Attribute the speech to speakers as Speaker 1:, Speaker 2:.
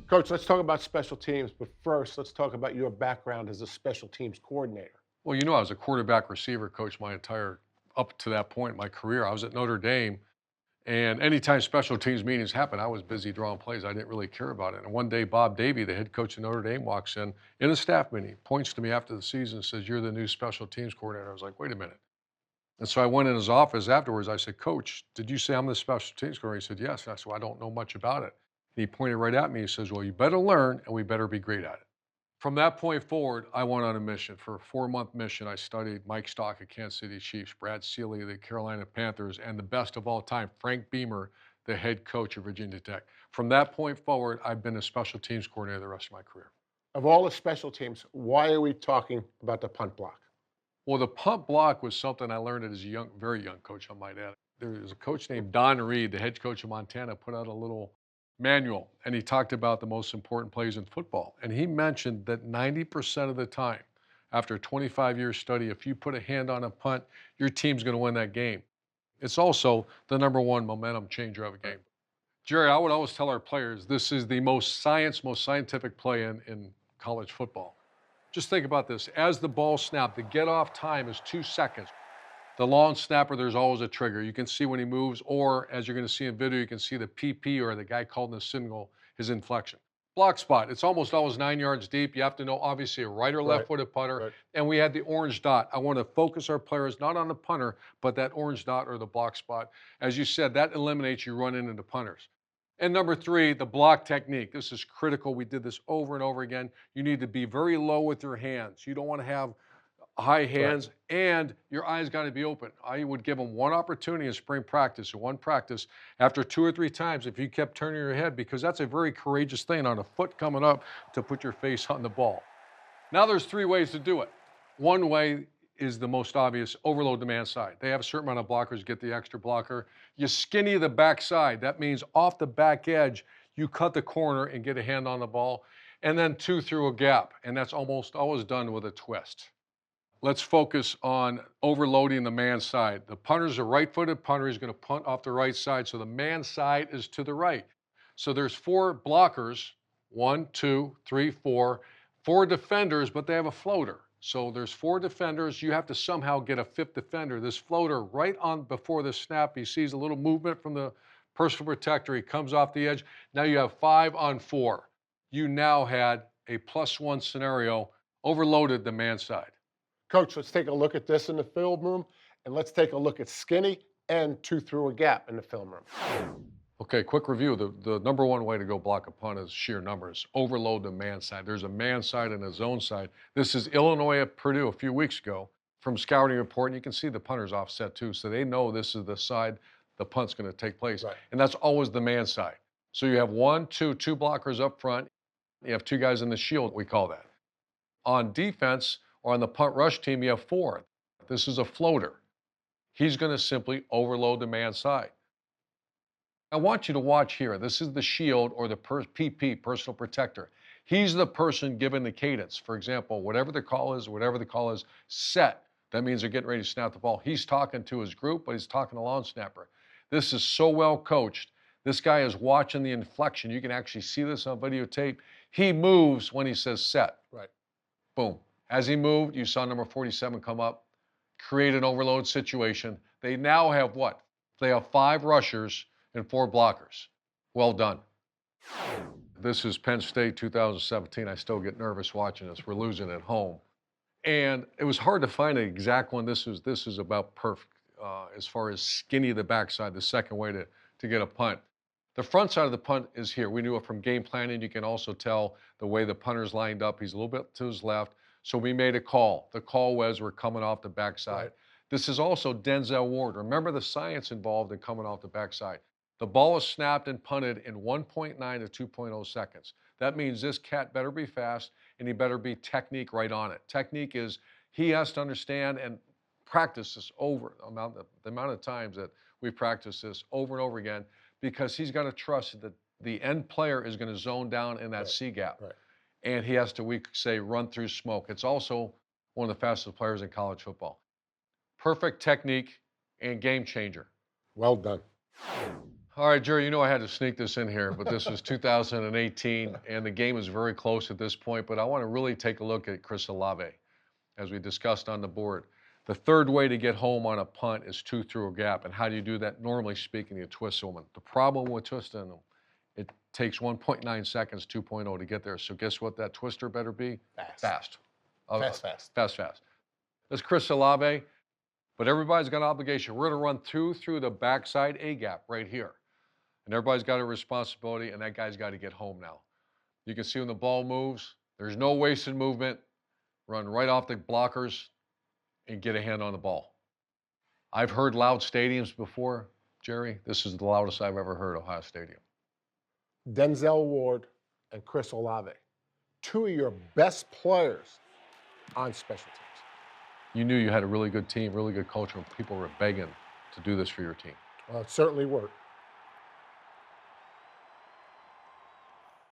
Speaker 1: Coach, let's talk about special teams, but first, let's talk about your background as a special teams coordinator.
Speaker 2: Well, you know, I was a quarterback receiver coach my entire up to that point in my career. I was at Notre Dame, and anytime special teams meetings happened, I was busy drawing plays. I didn't really care about it. And one day, Bob Davie, the head coach of Notre Dame, walks in a staff meeting, points to me after the season, and says, "You're the new special teams coordinator." I was like, "Wait a minute." And so I went in his office afterwards. I said, "Coach, did you say I'm the special teams coordinator?" He said, "Yes." And I said, "Well, I don't know much about it." And he pointed right at me. He says, "Well, you better learn, and we better be great at it." From that point forward, I went on a mission. For a 4-month mission, I studied Mike Stock of Kansas City Chiefs, Brad Seeley of the Carolina Panthers, and the best of all time, Frank Beamer, the head coach of Virginia Tech. From that point forward, I've been a special teams coordinator the rest of my career.
Speaker 1: Of all the special teams, why are we talking about the punt block?
Speaker 2: Well, the punt block was something I learned as a young, very young coach, I might add. There was a coach named Don Reed, the head coach of Montana, put out a little manual, and he talked about the most important plays in football. And he mentioned that 90% of the time, after a 25-year study, if you put a hand on a punt, your team's going to win that game. It's also the number one momentum changer of a game. Jerry, I would always tell our players this is the most scientific play in college football. Just think about this. As the ball snapped, the get off time is 2 seconds. The long snapper, there's always a trigger. You can see when he moves, or as you're going to see in video, you can see the PP or the guy calling the signal, his inflection. Block spot, it's almost always 9 yards deep. You have to know, obviously, a right or
Speaker 1: Right,
Speaker 2: left footed punter.
Speaker 1: right.
Speaker 2: And we had the orange dot. I want to focus our players not on the punter, but that orange dot or the block spot. As you said, that eliminates you running into punters. And number three, the block technique. This is critical. We did this over and over again. You need to be very low with your hands. You don't want to have high
Speaker 1: Right.
Speaker 2: hands, and your eyes got to be open. I would give them one opportunity in spring practice or one practice. After 2 or 3 times, if you kept turning your head, because that's a very courageous thing on a foot coming up to put your face on the ball. Now there's 3 ways to do it. One way is the most obvious: overload the man side. They have a certain amount of blockers, get the extra blocker. You skinny the backside. That means off the back edge, you cut the corner and get a hand on the ball. And then 2 through a gap. And that's almost always done with a twist. Let's focus on overloading the man side. The punter's a right-footed punter. He's going to punt off the right side, so the man side is to the right. So there's 4 blockers, one, two, three, four, 4 defenders, but they have a floater. So there's 4 defenders. You have to somehow get a 5th defender. This floater right on before the snap, he sees a little movement from the personal protector. He comes off the edge. Now you have 5 on 4. You now had a +1 scenario, overloaded the man side.
Speaker 1: Coach, let's take a look at this in the film room, and let's take a look at skinny and two through a gap in the film room.
Speaker 2: Okay, quick review. The number one way to go block a punt is sheer numbers. Overload the man side. There's a man side and a zone side. This is Illinois at Purdue a few weeks ago from scouting report, and you can see the punter's offset too, so they know this is the side the punt's going to take place.
Speaker 1: Right.
Speaker 2: And that's always the man side. So you have one, two blockers up front. You have 2 guys in the shield, we call that. On defense or on the punt rush team, you have 4. This is a floater. He's going to simply overload the man side. I want you to watch here. This is the shield or the PP, personal protector. He's the person giving the cadence. For example, whatever the call is, set. That means they're getting ready to snap the ball. He's talking to his group, but he's talking to long snapper. This is so well coached. This guy is watching the inflection. You can actually see this on videotape. He moves when he says set.
Speaker 1: Right.
Speaker 2: Boom. As he moved, you saw number 47 come up, create an overload situation. They now have what? They have 5 rushers and 4 blockers. Well done. This is Penn State 2017. I still get nervous watching this. We're losing at home. And it was hard to find an exact one. This is about perfect as far as skinny the backside, the second way to get a punt. The front side of the punt is here. We knew it from game planning. You can also tell the way the punter's lined up. He's a little bit to his left. So we made a call. The call was we're coming off the backside.
Speaker 1: Right.
Speaker 2: This is also Denzel Ward. Remember the science involved in coming off the backside. The ball is snapped and punted in 1.9 to 2.0 seconds. That means this cat better be fast and he better be technique right on it. Technique is he has to understand and practice this over the amount of times that we practice this over and over again, because he's got to trust that the end player is going to zone down in that
Speaker 1: Right.
Speaker 2: C gap.
Speaker 1: Right.
Speaker 2: And he has to, we say, run through smoke. It's also one of the fastest players in college football. Perfect technique and game changer.
Speaker 1: Well done.
Speaker 2: All right, Jerry, you know I had to sneak this in here, but this was 2018, and the game is very close at this point. But I want to really take a look at Chris Olave, as we discussed on the board. The third way to get home on a punt is two through a gap. And how do you do that? Normally speaking, you twist them. The problem with twisting them, it takes 1.9 seconds, 2.0 to get there. So guess what that twister better be?
Speaker 1: Fast.
Speaker 2: Fast.
Speaker 1: Fast.
Speaker 2: That's Chris Olave, but everybody's got an obligation. We're going to run two through the backside A gap right here. And everybody's got a responsibility, and that guy's got to get home now. You can see when the ball moves, there's no wasted movement. Run right off the blockers and get a hand on the ball. I've heard loud stadiums before, Jerry. This is the loudest I've ever heard Ohio Stadium.
Speaker 1: Denzel Ward and Chris Olave, two of your best players on special teams.
Speaker 2: You knew you had a really good team, really good culture, and people were begging to do this for your team.
Speaker 1: Well, it certainly worked.